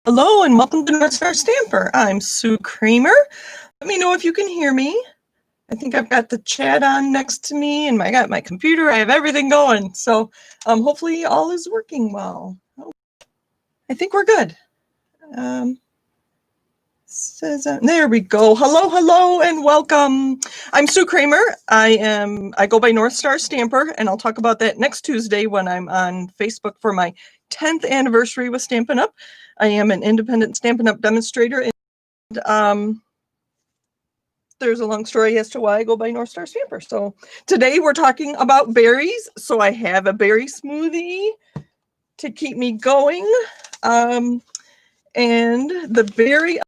Hello and welcome to North Star Stamper. I'm Sue Kremer. Let me know if you can hear me. I think I've got the chat on next to me and I got my computer. I have everything going. So hopefully all is working well. I think we're good. There we go. Hello and welcome. I'm Sue Kremer. I go by North Star Stamper, and I'll talk about that next Tuesday when I'm on Facebook for my 10th anniversary with Stampin' Up. I am an independent Stampin' Up demonstrator, and there's a long story as to why I go by North Star Stamper. So today we're talking about berries. So I have a berry smoothie to keep me going, and the berry.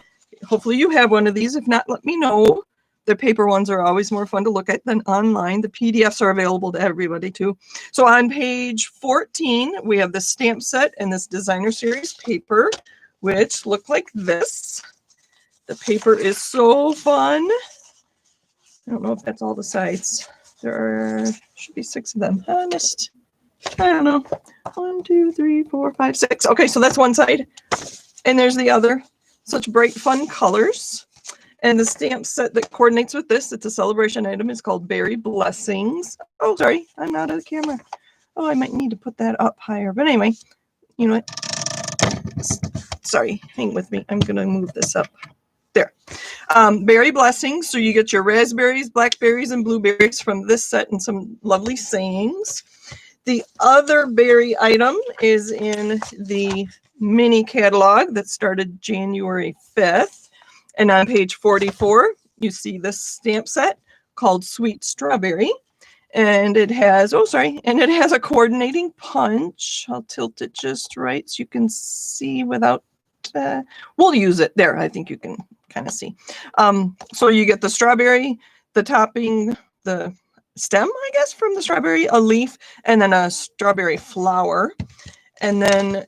Hopefully you have one of these. If not, let me know. The paper ones are always more fun to look at than online. The PDFs are available to everybody too. So on page 14, we have the stamp set and this designer series paper, which look like this. The paper is so fun. I don't know if that's all the sides. There should be 6 of them. I don't know. 1, 2, 3, 4, 5, 6. Okay, so that's one side. And there's the other. Such bright, fun colors. And the stamp set that coordinates with this, it's a celebration item, is called Berry Blessings. Oh, sorry, I'm out of the camera. Oh, I might need to put that up higher. But anyway, you know what? Sorry, hang with me. I'm going to move this up. There. Berry Blessings. So you get your raspberries, blackberries, and blueberries from this set and some lovely sayings. The other berry item is in the mini catalog that started January 5th. And on page 44, you see this stamp set called Sweet Strawberry. And it has, and it has a coordinating punch. I'll tilt it just right so you can see without, we'll use it there. I think you can kind of see. So you get the strawberry, the topping, the stem, I guess, from the strawberry, a leaf, and then a strawberry flower. And then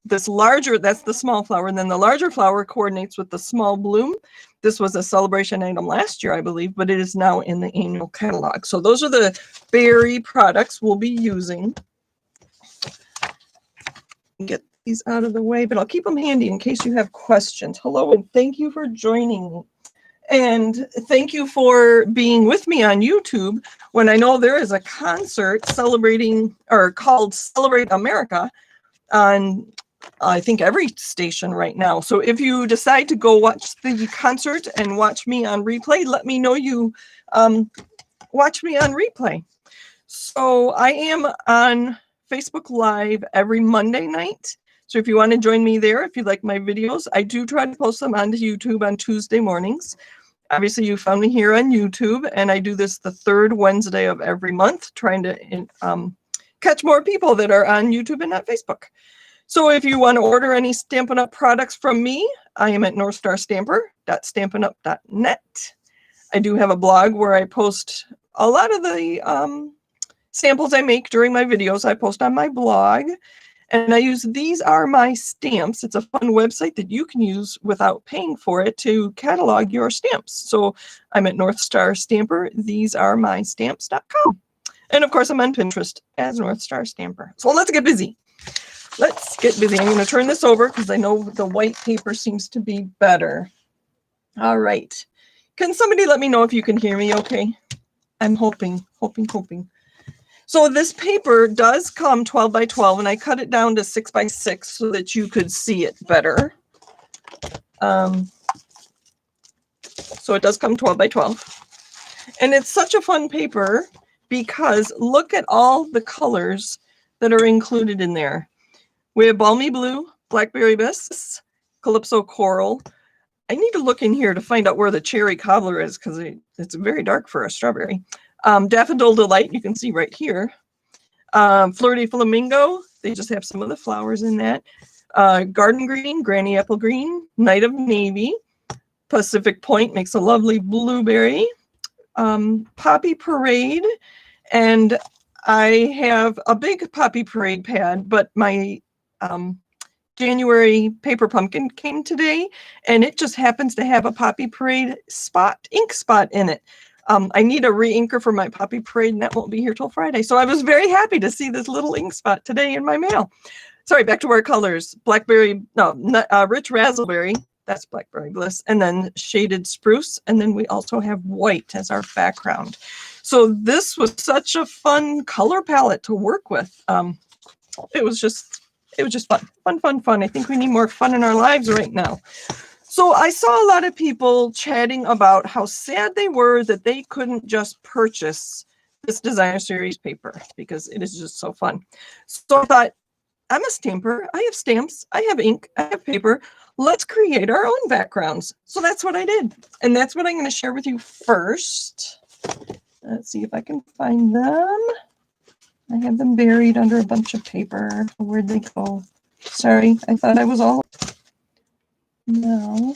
this larger, that's the small flower, and then the larger flower coordinates with the small bloom. This was a celebration item last year, I believe, but it is now in the annual catalog. So those are the berry products we'll be using. Get these out of the way, but I'll keep them handy in case you have questions. Hello, and thank you for joining me. And thank you for being with me on YouTube when I know there is a concert celebrating, or called Celebrate America, on I think every station right now. So if you decide to go watch the concert and watch me on replay, let me know you watch me on replay. So I am on Facebook Live every Monday night. So if you want to join me there, if you like my videos, I do try to post them onto YouTube on Tuesday mornings. Obviously, you found me here on YouTube, and I do this the 3rd Wednesday of every month, trying to catch more people that are on YouTube and not Facebook. So if you want to order any Stampin' Up products from me, I am at northstarstamper.stampinup.net. I do have a blog where I post a lot of the samples I make during my videos. I post on my blog. And I use These Are My Stamps. It's a fun website that you can use without paying for it to catalog your stamps. So I'm at North Star Stamper, thesearemystamps.com. And of course, I'm on Pinterest as North Star Stamper. So let's get busy. Let's get busy. I'm going to turn this over because I know the white paper seems to be better. All right. Can somebody let me know if you can hear me okay? I'm hoping. So this paper does come 12 by 12, and I cut it down to 6 by 6 so that you could see it better. So it does come 12 by 12. And it's such a fun paper because look at all the colors that are included in there. We have Balmy Blue, Blackberry Bisque, Calypso Coral. I need to look in here to find out where the Cherry Cobbler is because it's very dark for a strawberry. Daffodil Delight, you can see right here. Fleur de Flamingo, they just have some of the flowers in that. Garden Green, Granny Apple Green, Night of Navy. Pacific Point makes a lovely blueberry. Poppy Parade, and I have a big Poppy Parade pad, but my January paper pumpkin came today, and it just happens to have a Poppy Parade ink spot in it. I need a re-inker for my Poppy Parade, and that won't be here till Friday. So I was very happy to see this little ink spot today in my mail. sorry, back to our colors. Blackberry, no, rich raspberry. That's Blackberry Bliss. And then shaded spruce. And then we also have white as our background. So this was such a fun color palette to work with. It was just fun. I think we need more fun in our lives right now. So I saw a lot of people chatting about how sad they were that they couldn't just purchase this designer series paper because it is just so fun. So I thought, I'm a stamper. I have stamps. I have ink. I have paper. Let's create our own backgrounds. So that's what I did. And that's what I'm going to share with you first. Let's see if I can find them. I have them buried under a bunch of paper. Where'd they go? Sorry, I thought I was all... No.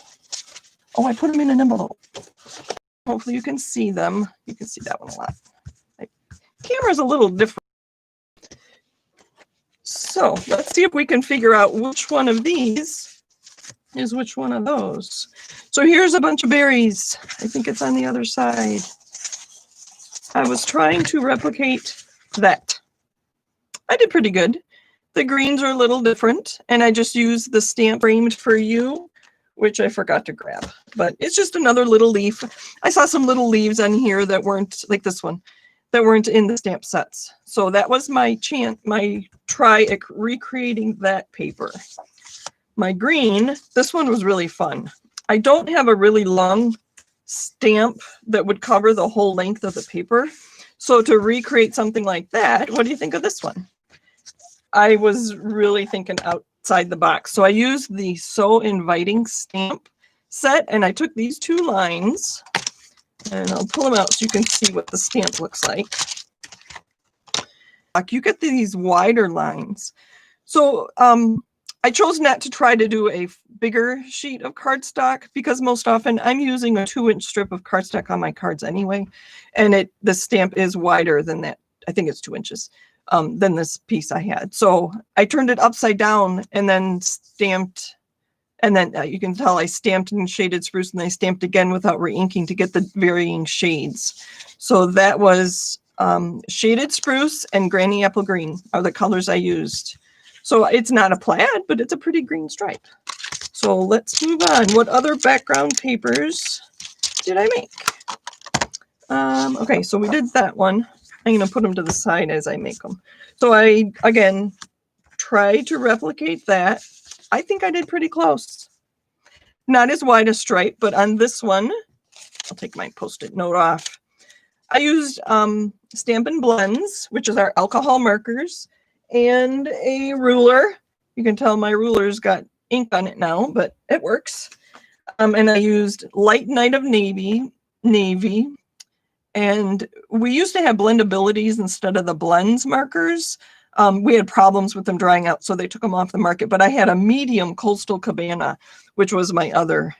Oh, I put them in an envelope. Hopefully you can see them. You can see that one a lot. Camera's a little different. So let's see if we can figure out which one of these is which one of those. So here's a bunch of berries. I think it's on the other side. I was trying to replicate that. I did pretty good. The greens are a little different, and I just used the stamp framed for you, which I forgot to grab. But it's just another little leaf. I saw some little leaves on here that weren't, like this one, that weren't in the stamp sets. So that was my try at recreating that paper. My green, this one was really fun. I don't have a really long stamp that would cover the whole length of the paper. So to recreate something like that, what do you think of this one? I was really thinking outside the box. So I used the So Inviting stamp set, and I took these two lines, and I'll pull them out so you can see what the stamp looks like. You get these wider lines. So I chose not to try to do a bigger sheet of cardstock because most often I'm using a 2-inch strip of cardstock on my cards anyway, and the stamp is wider than that. I think it's 2 inches than this piece I had. So I turned it upside down and then stamped, and then you can tell I stamped in shaded spruce and I stamped again without re-inking to get the varying shades. So that was shaded spruce and granny apple green are the colors I used. So it's not a plaid, but it's a pretty green stripe. So let's move on. What other background papers did I make? Okay, so we did that one. I'm going to put them to the side as I make them. So I, again, tried to replicate that. I think I did pretty close. Not as wide a stripe, but on this one, I'll take my Post-it note off. I used Stampin' Blends, which is our alcohol markers, and a ruler. You can tell my ruler's got ink on it now, but it works. And I used Light Night of Navy, and we used to have blendabilities instead of the blends markers. We had problems with them drying out, so they took them off the market. But I had a medium Coastal Cabana, which was my other.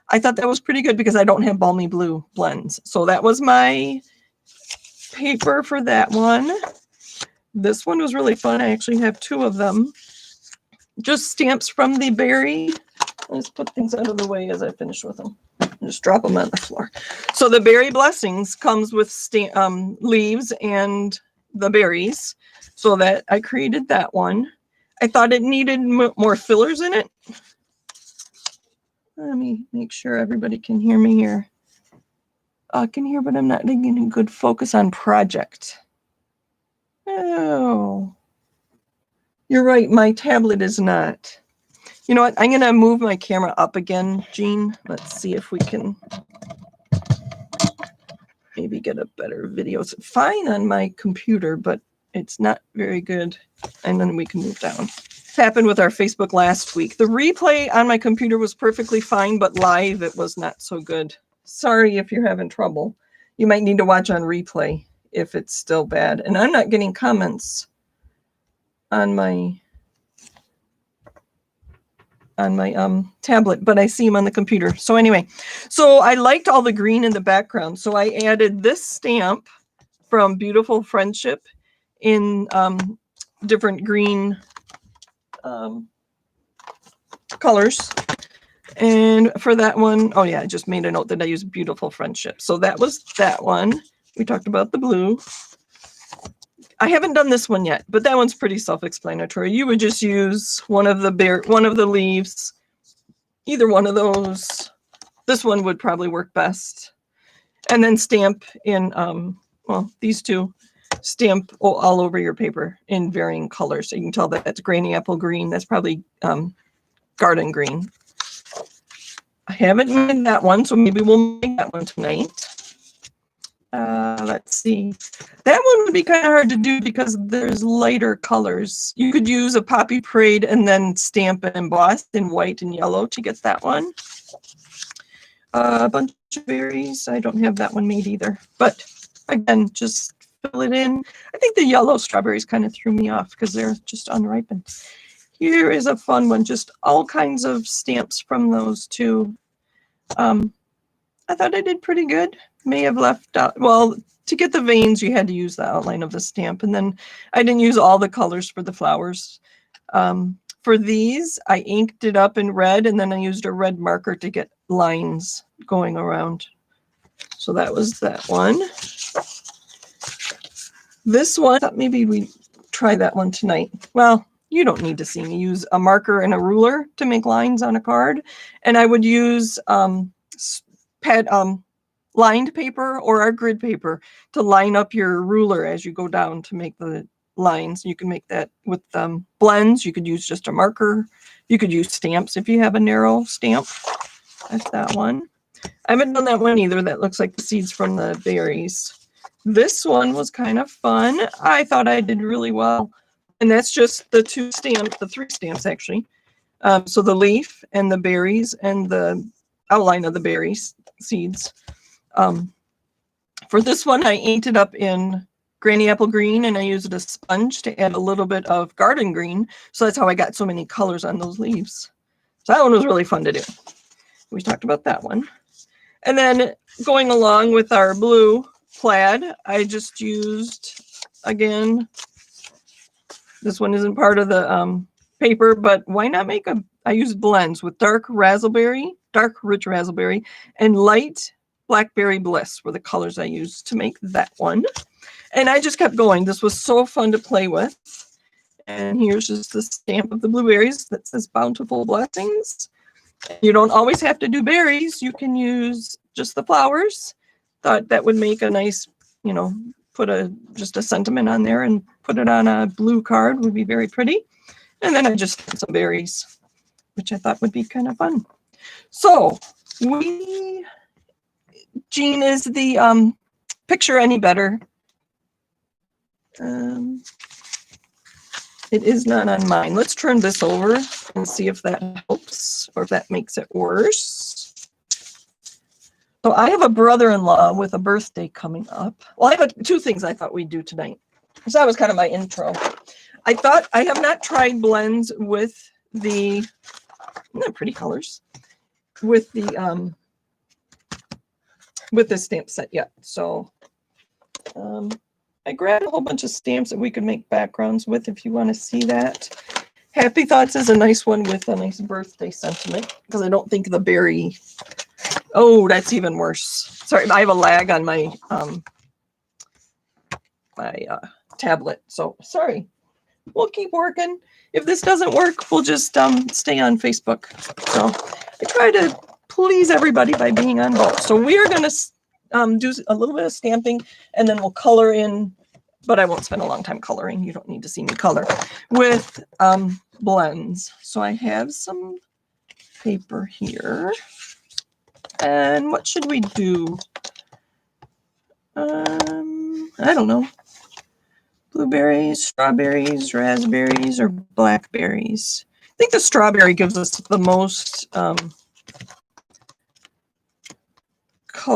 I thought that was pretty good because I don't have Balmy Blue blends. So that was my paper for that one. This one was really fun. I actually have 2 of them. Just stamps from the berry. Let's put things out of the way as I finish with them. Just drop them on the floor. So the Berry Blessings comes with leaves and the berries. So that I created that one. I thought it needed more fillers in it. Let me make sure everybody can hear me here. I can hear, but I'm not getting a good focus on project. Oh, you're right. My tablet is not. You know what? I'm going to move my camera up again, Jean. Let's see if we can maybe get a better video. It's fine on my computer, but it's not very good. And then we can move down. This happened with our Facebook last week. The replay on my computer was perfectly fine, but live it was not so good. Sorry if you're having trouble. You might need to watch on replay if it's still bad. And I'm not getting comments on my tablet, but I see them on the computer. So anyway, so I liked all the green in the background. So I added this stamp from Beautiful Friendship in different green colors. And for that one, oh yeah, I just made a note that I used Beautiful Friendship. So that was that one. We talked about the blue. I haven't done this one yet, but that one's pretty self-explanatory. You would just use one of the leaves, either one of those. This one would probably work best. And then stamp in, well, these two, stamp all over your paper in varying colors. So you can tell that that's granny apple green. That's probably garden green. I haven't made that one, so maybe we'll make that one tonight. Let's see. That one would be kind of hard to do because there's lighter colors. You could use a poppy parade and then stamp and emboss in white and yellow to get that one. A bunch of berries. I don't have that one made either. But again, just fill it in. I think the yellow strawberries kind of threw me off because they're just unripened. Here is a fun one. Just all kinds of stamps from those two. I thought I did pretty good. May have left out, well, to get the veins, you had to use the outline of the stamp. And then I didn't use all the colors for the flowers. For these, I inked it up in red, and then I used a red marker to get lines going around. So that was that one. This one, I thought maybe we try that one tonight. Well, you don't need to see me use a marker and a ruler to make lines on a card. And I would use lined paper or our grid paper to line up your ruler as you go down to make the lines. You can make that with blends. You could use just a marker. You could use stamps if you have a narrow stamp. That's that one. I haven't done that one either. That looks like the seeds from the berries. This one was kind of fun. I thought I did really well. And that's just the two stamps, the three stamps actually. So the leaf and the berries and the outline of the berries seeds. For this one, I inked it up in granny apple green, and I used a sponge to add a little bit of garden green. So that's how I got so many colors on those leaves. So that one was really fun to do. We talked about that one. And then going along with our blue plaid, I just used, again, this one isn't part of the paper, but why not make I used blends with dark rich raspberry, and light blackberry bliss were the colors I used to make that one. And I just kept going. This was so fun to play with. And here's just the stamp of the blueberries that says bountiful blessings. You don't always have to do berries. You can use just the flowers. Thought that would make a nice, you know, put just a sentiment on there and put it on a blue card would be very pretty. And then I just did some berries, which I thought would be kind of fun. So Jean, is the picture any better? It is not on mine. Let's turn this over and see if that helps or if that makes it worse. So I have a brother-in-law with a birthday coming up. Well, I have two things I thought we'd do tonight. So that was kind of my intro. I thought I have not tried blends with the, pretty colors, with the stamp set yet. So I grabbed a whole bunch of stamps that we could make backgrounds with if you want to see that. Happy Thoughts is a nice one with a nice birthday sentiment because I don't think the berry. Oh, that's even worse. Sorry, I have a lag on my tablet. So sorry. We'll keep working. If this doesn't work, we'll just stay on Facebook. So I try to please everybody by being on both. So we are going to do a little bit of stamping, and then we'll color in, but I won't spend a long time coloring. You don't need to see me color with blends. So I have some paper here. And what should we do? I don't know. Blueberries, strawberries, raspberries, or blackberries. I think the strawberry gives us the most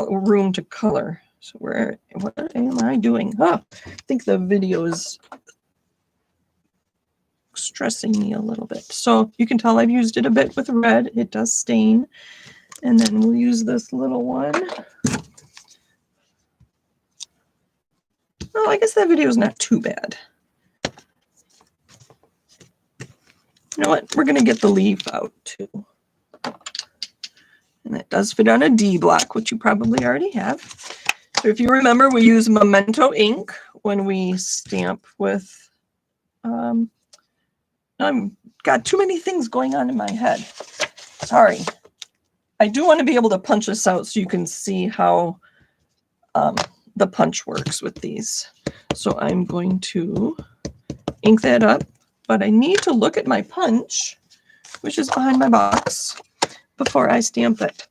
room to color. So what am I doing? I think the video is stressing me a little bit. So you can tell I've used it a bit with red. It does stain. And then we'll use this little one. Oh, I guess that video is not too bad. You know what? We're going to get the leaf out too. And that does fit on a D block, which you probably already have. So if you remember, we use Memento ink when we stamp with, I've got too many things going on in my head. Sorry. I do want to be able to punch this out so you can see how the punch works with these. So I'm going to ink that up, but I need to look at my punch, which is behind my box, before I stamp it.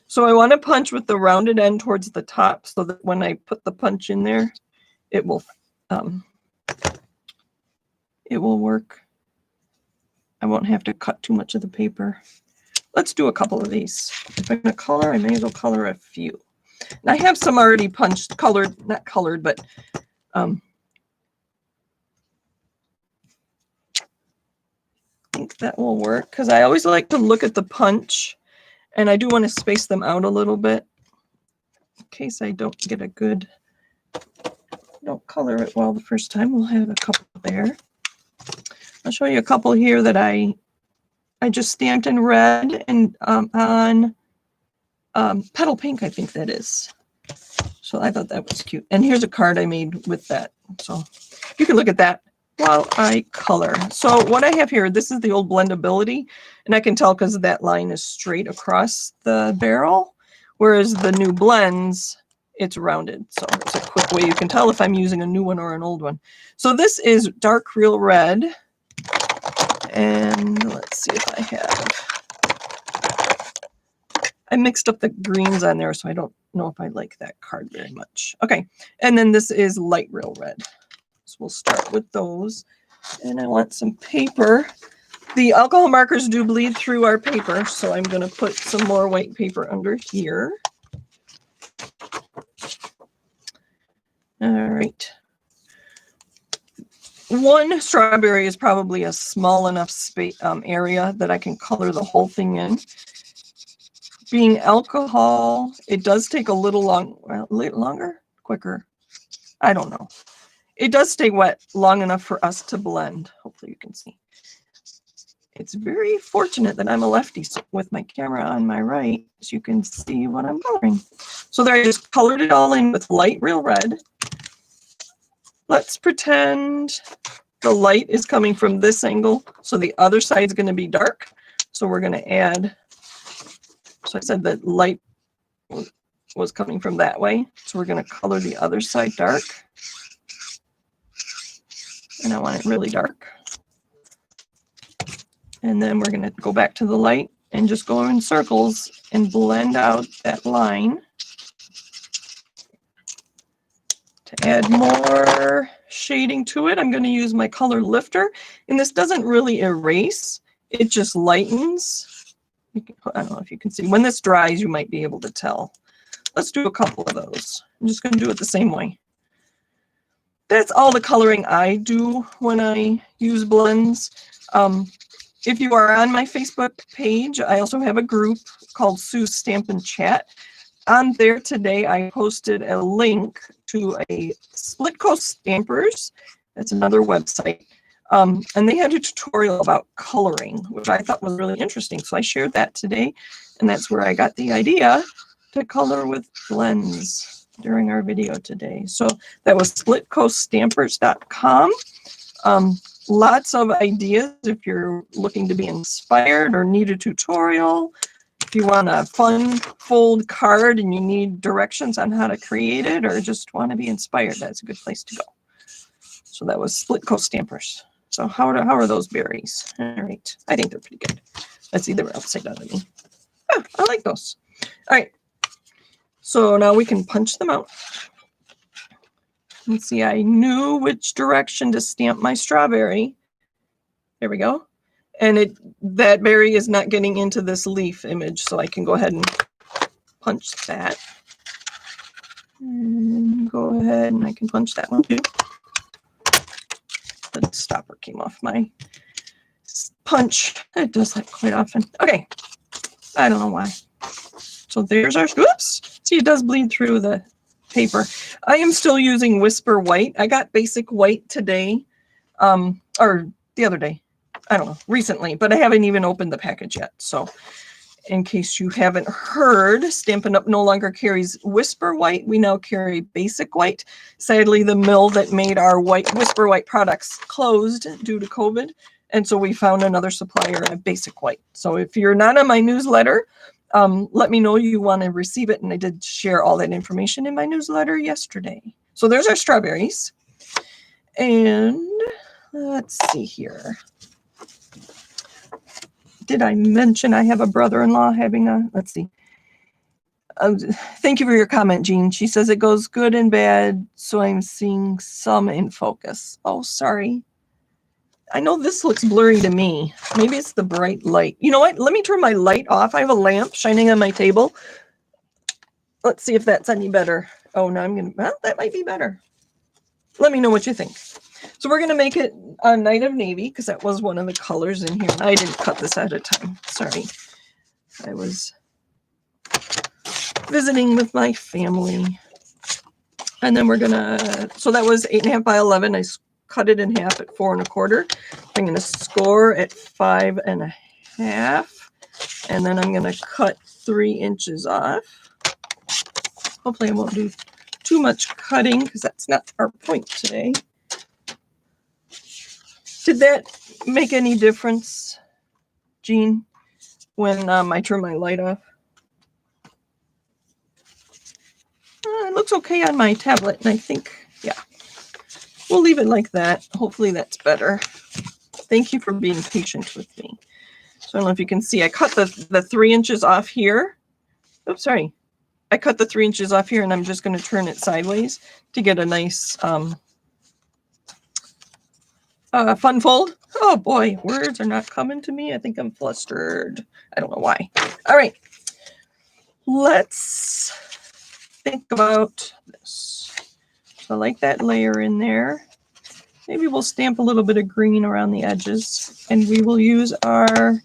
So I want to punch with the rounded end towards the top so that when I put the punch in there, it will work. I won't have to cut too much of the paper. Let's do a couple of these. If I'm going to color, I may as well color a few. And I have some already punched, colored, not colored, but I think that will work because I always like to look at the punch, and I do want to space them out a little bit in case I don't get a good, don't color it well the first time. We'll have a couple there. I'll show you a couple here that I just stamped in red and on petal pink, I think that is. So I thought that was cute. And here's a card I made with that. So you can look at that while I color. So what I have here, this is the old blendability, and I can tell because that line is straight across the barrel, whereas the new blends, it's rounded. So it's a quick way you can tell if I'm using a new one or an old one. So this is dark real red. And let's see if I have, I mixed up the greens on there, so I don't know if I like that card very much. Okay, and then this is light real red. So we'll start with those. And I want some paper. The alcohol markers do bleed through our paper, so I'm going to put some more white paper under here. All right. One strawberry is probably a small enough space area that I can color the whole thing in. Being alcohol, it does take a little longer, quicker. I don't know. It does stay wet long enough for us to blend. Hopefully you can see. It's very fortunate that I'm a lefty with my camera on my right, so you can see what I'm coloring. So there I just colored it all in with light real red. Let's pretend the light is coming from this angle, so the other side is going to be dark. So we're going to add, so I said that light was coming from that way, so we're going to color the other side dark. And I want it really dark. And then we're going to go back to the light and just go in circles and blend out that line. To add more shading to it, I'm going to use my color lifter. And this doesn't really erase, it just lightens. I don't know if you can see. When this dries, you might be able to tell. Let's do a couple of those. I'm just going to do it the same way. That's all the coloring I do when I use blends. If you are on my Facebook page, I also have a group called Sue's Stampin' Chat. On there today, I posted a link to a Split Coast Stampers. That's another website. And they had a tutorial about coloring, which I thought was really interesting. So I shared that today. And that's where I got the idea to color with blends during our video today. So that was splitcoaststampers.com. Lots of ideas if you're looking to be inspired or need a tutorial. If you want a fun fold card and you need directions on how to create it or just want to be inspired, that's a good place to go. So that was Split Coast Stampers. So how are those berries? All right. I think they're pretty good. Let's see, they were upside down to me. Oh, I like those. All right. So now we can punch them out. Let's see, I knew which direction to stamp my strawberry. There we go. And that berry is not getting into this leaf image, so I can go ahead and punch that. And go ahead and I can punch that one too. The stopper came off my punch. It does that quite often. Okay. I don't know why. So there's our, oops. See, it does bleed through the paper. I am still using Whisper White. I got basic white today, or the other day. I don't know, recently, but I haven't even opened the package yet. So, In case you haven't heard, Stampin' Up! No longer carries Whisper White. We now carry Basic White. Sadly, the mill that made our Whisper White products closed due to COVID. And so we found another supplier of Basic White. So if you're not on my newsletter, let me know you want to receive it. And I did share all that information in my newsletter yesterday. So there's our strawberries. And let's see here. Did I mention I have a brother-in-law having a, let's see. Thank you for your comment, Jean. She says it goes good and bad, so I'm seeing some in focus. Oh, sorry. I know this looks blurry to me. Maybe it's the bright light. You know what? Let me turn my light off. I have a lamp shining on my table. Let's see if that's any better. Oh, no, well, that might be better. Let me know what you think. So we're going to make it a Night of Navy because that was one of the colors in here. I didn't cut this at a time. Sorry. I was visiting with my family. And then we're going to, so that was 8.5 by 11. I cut it in half at 4 1/4. I'm going to score at 5.5. And then I'm going to cut 3 inches off. Hopefully I won't do too much cutting because that's not our point today. Did that make any difference, Jean, when I turn my light off? It looks okay on my tablet, and I think, yeah, we'll leave it like that. Hopefully that's better. Thank you for being patient with me. So I don't know if you can see, I cut the 3 inches off here. Oops, sorry. I cut the 3 inches off here, and I'm just going to turn it sideways to get a nice fun fold. Oh boy, words are not coming to me. I think I'm flustered. I don't know why. All right, let's think about this. So I like that layer in there. Maybe we'll stamp a little bit of green around the edges, and we will use our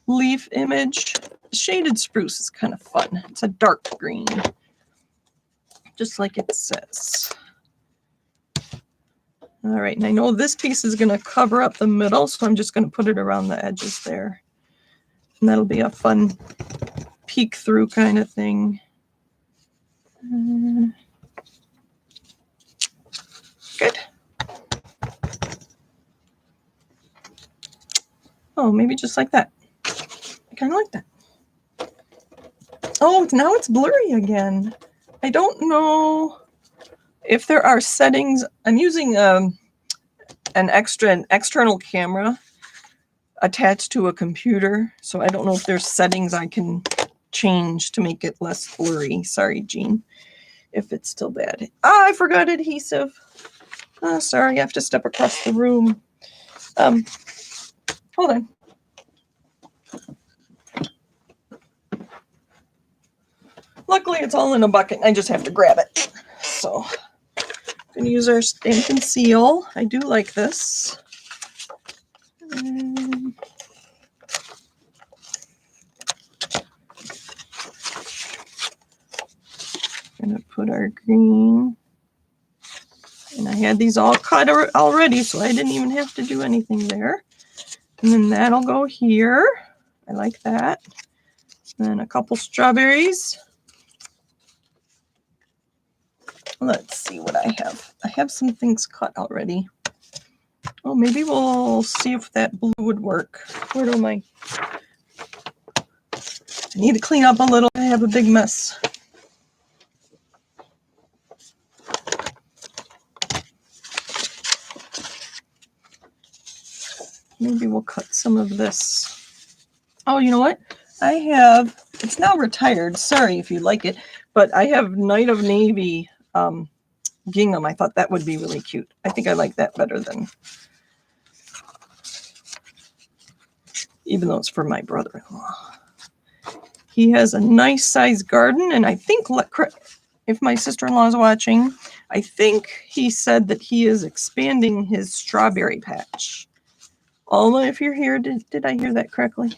leaf image. Shaded spruce is kind of fun. It's a dark green, just like it says. All right, and I know this piece is going to cover up the middle, so I'm just going to put it around the edges there. And that'll be a fun peek through kind of thing. Good. Oh, maybe just like that. I kind of like that. Oh, now it's blurry again. I don't know if there are settings. I'm using an external camera attached to a computer, so I don't know if there's settings I can change to make it less blurry. Sorry, Jean, if it's still bad. Ah, I forgot adhesive. Oh, sorry, I have to step across the room. Hold on. Luckily, it's all in a bucket. I just have to grab it. So I'm going to use our Stampin' Seal. I do like this. I'm going to put our green. And I had these all cut already, so I didn't even have to do anything there. And then that'll go here. I like that. And then a couple strawberries. Let's see what I have. I have some things cut already. Oh, maybe we'll see if that blue would work. Where do I need to clean up a little. I have a big mess. Maybe we'll cut some of this. Oh, you know what? I have, it's now retired. Sorry if you like it, but I have Night of Navy gingham. I thought that would be really cute. I think I like that better than, even though it's for my brother-in-law. He has a nice sized garden, and I think, if my sister-in-law is watching, I think he said that he is expanding his strawberry patch. Alma, if you're here, did I hear that correctly?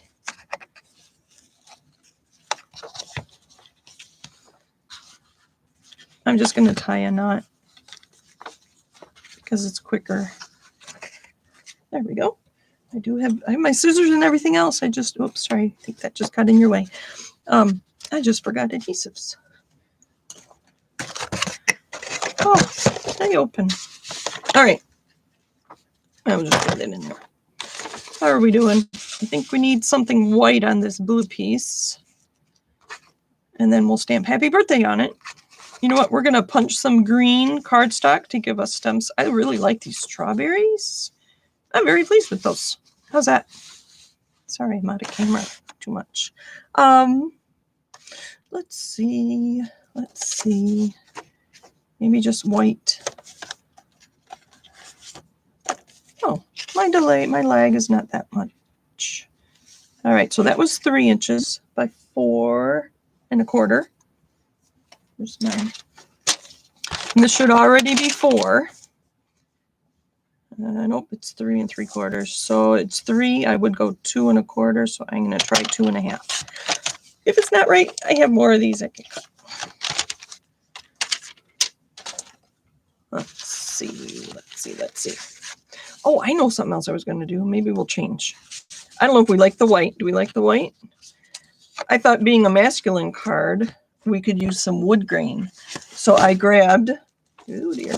I'm just going to tie a knot because it's quicker. There we go. I have my scissors and everything else. Oops, sorry. I think that just got in your way. I just forgot adhesives. Oh, they open. All right. I will just put it in there. How are we doing? I think we need something white on this blue piece. And then we'll stamp happy birthday on it. You know what? We're going to punch some green cardstock to give us stems. I really like these strawberries. I'm very pleased with those. How's that? Sorry, I'm out of camera too much. Let's see. Maybe just white. Oh, my lag is not that much. All right, so that was 3 inches by 4 1/4. There's mine. And this should already be 4. Nope, it's 3 3/4. So it's 3. I would go 2 1/4. So I'm going to try 2 1/2. If it's not right, I have more of these I can cut. Let's see. Oh, I know something else I was going to do. Maybe we'll change. I don't know if we like the white. Do we like the white? I thought being a masculine card, we could use some wood grain. So I grabbed, oh dear,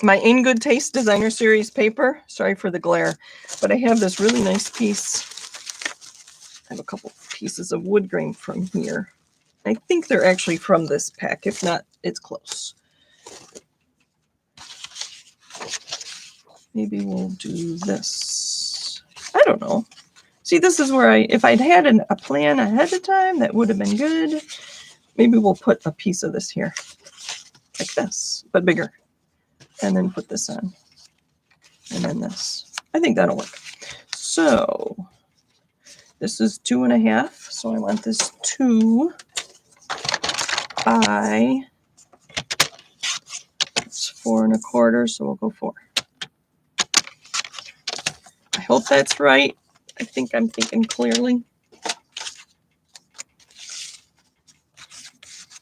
my In Good Taste Designer Series paper. Sorry for the glare, but I have this really nice piece. I have a couple pieces of wood grain from here. I think they're actually from this pack. If not, it's close. Maybe we'll do this. I don't know. See, this is where if I'd had a plan ahead of time, that would have been good. Maybe we'll put a piece of this here, like this, but bigger. And then put this on. And then this. I think that'll work. So this is 2 1/2. So I want this 2 by, it's 4 1/4. So we'll go 4. I hope that's right. I think I'm thinking clearly.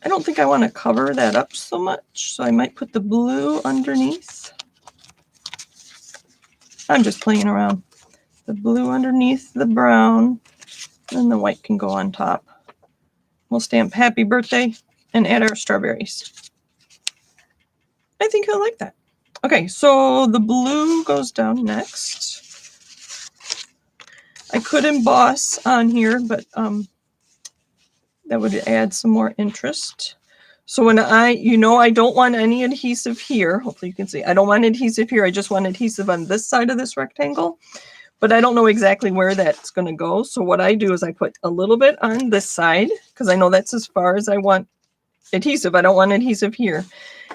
I don't think I want to cover that up so much, so I might put the blue underneath. I'm just playing around. The blue underneath the brown, and the white can go on top. We'll stamp happy birthday and add our strawberries. I think he'll like that. Okay, so the blue goes down next. I could emboss on here, but that would add some more interest. So when I don't want any adhesive here. Hopefully you can see. I don't want adhesive here. I just want adhesive on this side of this rectangle. But I don't know exactly where that's going to go. So what I do is I put a little bit on this side because I know that's as far as I want adhesive. I don't want adhesive here.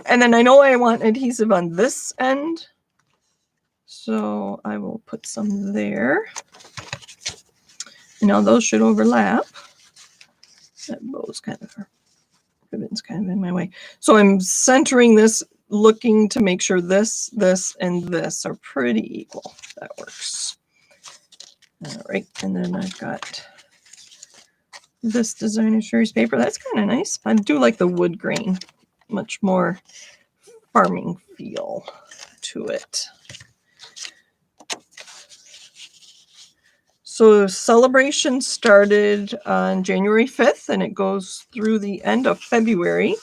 And then I know I want adhesive on this end. So I will put some there. Now those should overlap. That bow's ribbon's kind of in my way. So I'm centering this, looking to make sure this, and this are pretty equal. That works. All right, and then I've got this designer series paper. That's kind of nice. I do like the wood grain. Much more farming feel to it. So celebration started on January 5th and it goes through the end of February.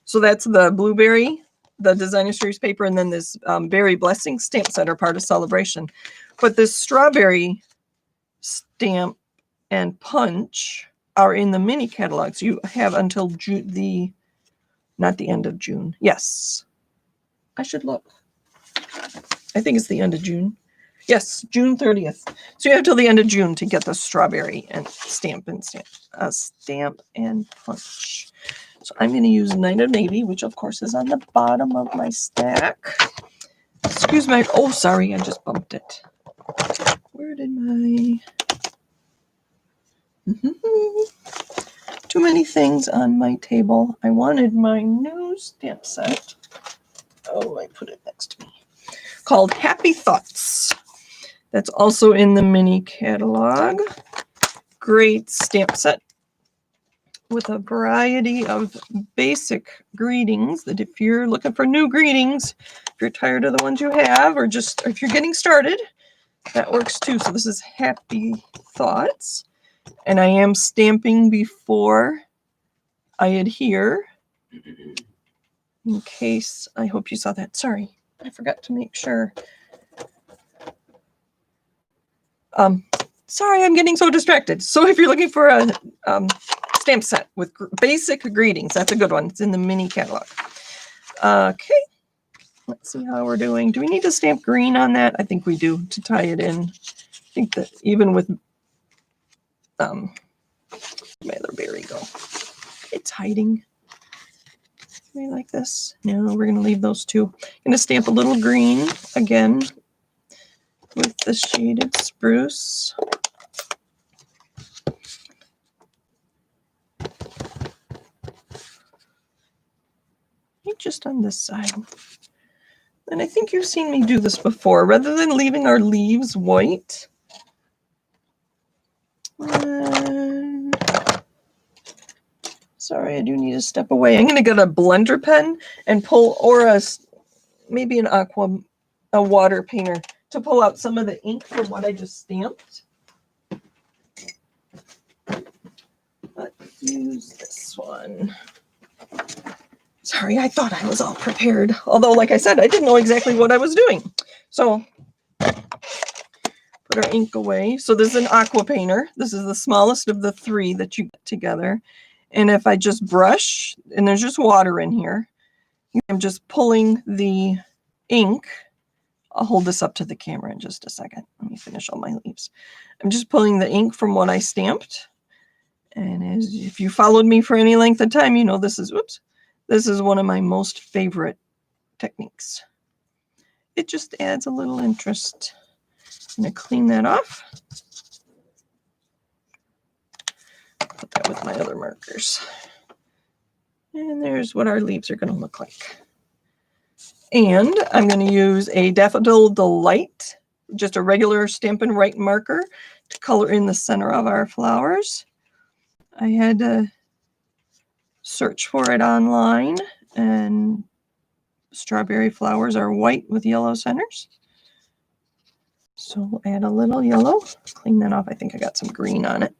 So that's the blueberry, the designer series paper, and then this berry blessing stamp set are part of celebration. But this strawberry stamp and punch are in the mini catalogs. You have until June, not the end of June. Yes, I should look. I think it's the end of June. Yes, June 30th. So you have till the end of June to get the strawberry and stamp and punch. So I'm going to use Night of Navy, which of course is on the bottom of my stack. Excuse my, oh, sorry, I just bumped it. Where did my, too many things on my table. I wanted my new stamp set. Oh, I put it next to me. Called Happy Thoughts. That's also in the mini catalog. Great stamp set. with a variety of basic greetings that if you're looking for new greetings, if you're tired of the ones you have, or just if you're getting started, that works too. So this is Happy Thoughts. And I am stamping before I adhere. In case, I hope you saw that. Sorry, I forgot to make sure. Sorry, I'm getting so distracted. So if you're looking for a stamp set with basic greetings, that's a good one. It's in the mini catalog. Okay, let's see how we're doing. Do we need to stamp green on that? I think we do to tie it in. I think that even with my other berry go. It's hiding. Maybe like this. No, we're going to leave those two. I'm going to stamp a little green again with the shaded spruce. Just on this side. And I think you've seen me do this before. Rather than leaving our leaves white, sorry, I do need to step away. I'm going to get a blender pen and pull, or maybe a water painter to pull out some of the ink from what I just stamped. Let's use this one. Sorry, I thought I was all prepared. Although, like I said, I didn't know exactly what I was doing. So, put our ink away. So this is an aqua painter. This is the smallest of the three that you get together. And if I just brush, and there's just water in here, I'm just pulling the ink. I'll hold this up to the camera in just a second. Let me finish all my leaves. I'm just pulling the ink from what I stamped. And if you followed me for any length of time, you know this is, whoops. This is one of my most favorite techniques. It just adds a little interest. I'm going to clean that off. Put that with my other markers. And there's what our leaves are going to look like. And I'm going to use a Daffodil Delight, just a regular Stampin' Right marker, to color in the center of our flowers. I had to search for it online, and strawberry flowers are white with yellow centers. So we'll add a little yellow, clean that off. I think I got some green on it.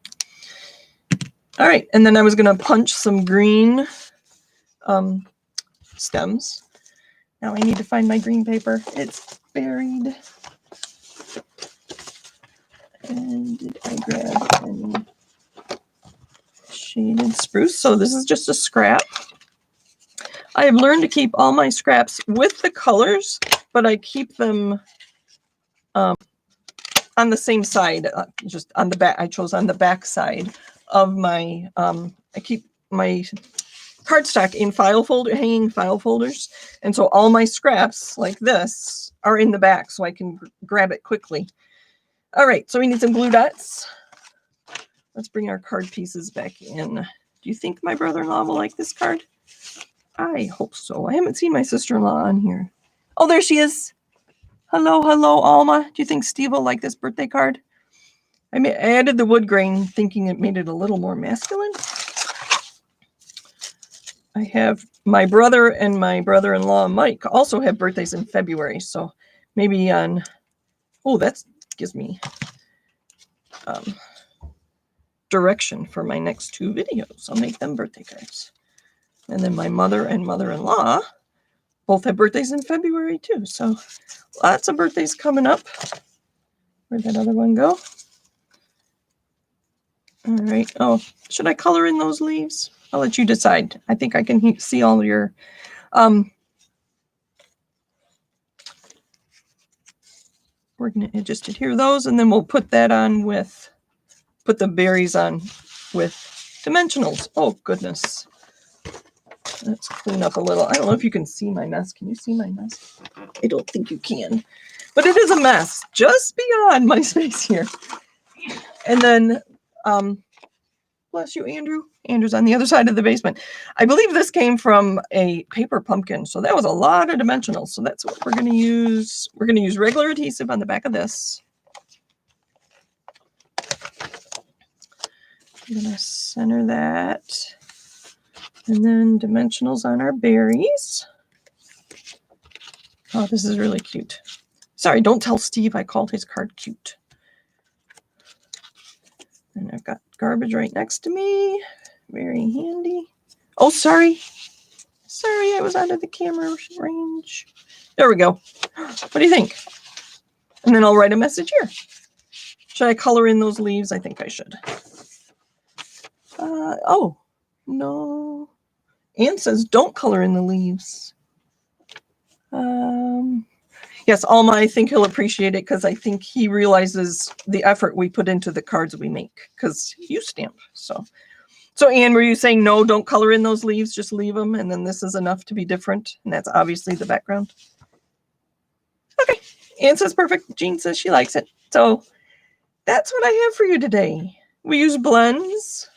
All right, and then I was going to punch some green stems. Now I need to find my green paper. It's buried. And did I grab any shaded spruce? So this is just a scrap. I have learned to keep all my scraps with the colors, but I keep them on the same side, just on the back. I chose on the back side of my, I keep my cardstock in hanging file folders. And so all my scraps like this are in the back so I can grab it quickly. All right, so we need some glue dots. Let's bring our card pieces back in. Do you think my brother-in-law will like this card? I hope so. I haven't seen my sister-in-law on here. Oh, there she is. Hello, hello, Alma. Do you think Steve will like this birthday card? I added the wood grain thinking it made it a little more masculine. I have my brother and my brother-in-law, Mike, also have birthdays in February. So maybe on, oh, that gives me direction for my next two videos. I'll make them birthday cards. And then my mother and mother-in-law both have birthdays in February too. So lots of birthdays coming up. Where'd that other one go? All right. Oh, should I color in those leaves? I'll let you decide. I think I can see all your we're going to just adhere those, and then we'll put that on with, put the berries on with dimensionals. Oh, goodness. Let's clean up a little. I don't know if you can see my mess. Can you see my mess? I don't think you can. But it is a mess just beyond my space here. And then, bless you, Andrew. Andrew's on the other side of the basement. I believe this came from a paper pumpkin. So that was a lot of dimensionals. So that's what we're going to use. We're going to use regular adhesive on the back of this. I'm going to center that. And then dimensionals on our berries. Oh, this is really cute. Sorry, don't tell Steve I called his card cute. And I've got garbage right next to me. Very handy. Oh, sorry. Sorry, I was out of the camera range. There we go. What do you think? And then I'll write a message here. Should I color in those leaves? I think I should. Oh, no. Anne says don't color in the leaves. Yes, Alma, I think he'll appreciate it because I think he realizes the effort we put into the cards we make because you stamp. So Anne, were you saying no, don't color in those leaves, just leave them, and then this is enough to be different, and that's obviously the background? Okay, Anne says perfect. Jean says she likes it. So that's what I have for you today. We use blends.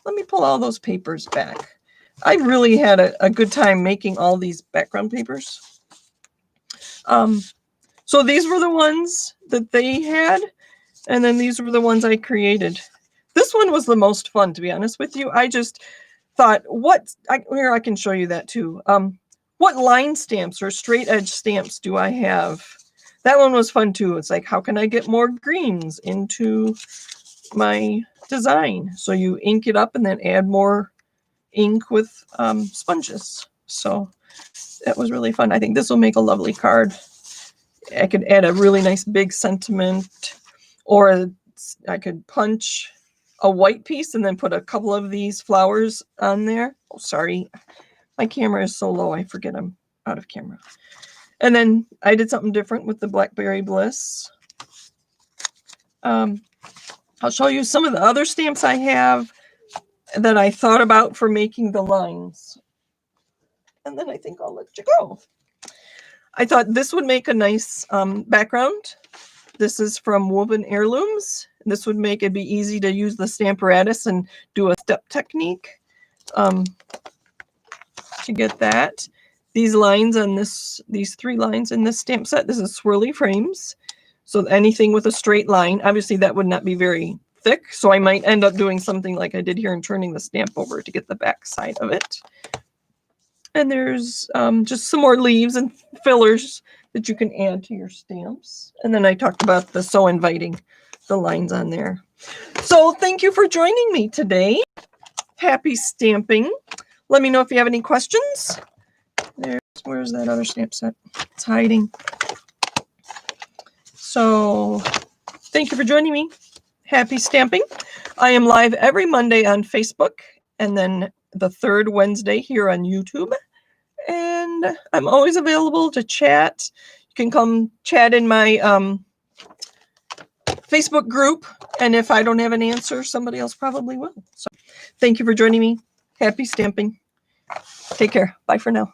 Let me pull all those papers back. I really had a good time making all these background papers. So these were the ones that they had, and then these were the ones I created. This one was the most fun, to be honest with you. I just thought, here I can show you that too. What line stamps or straight edge stamps do I have? That one was fun too. It's like, how can I get more greens into my design? So you ink it up and then add more ink with sponges. So that was really fun. I think this will make a lovely card. I could add a really nice big sentiment, or I could punch a white piece and then put a couple of these flowers on there. Oh, sorry. My camera is so low, I forget I'm out of camera. And then I did something different with the Blackberry Bliss. I'll show you some of the other stamps I have that I thought about for making the lines. And then I think I'll let you go. I thought this would make a nice background. This is from Woven Heirlooms. This would make it be easy to use the Stamparatus and do a step technique to get that. These lines on these 3 lines in this stamp set, this is swirly frames. So anything with a straight line, obviously that would not be very thick. So I might end up doing something like I did here and turning the stamp over to get the back side of it. And there's just some more leaves and fillers that you can add to your stamps. And then I talked about the So Inviting, the lines on there. So thank you for joining me today. Happy stamping. Let me know if you have any questions. Where's that other stamp set? It's hiding. So thank you for joining me. Happy stamping. I am live every Monday on Facebook, and then the 3rd Wednesday here on YouTube. And I'm always available to chat. You can come chat in my Facebook group. And if I don't have an answer, somebody else probably will. So thank you for joining me. Happy stamping. Take care. Bye for now.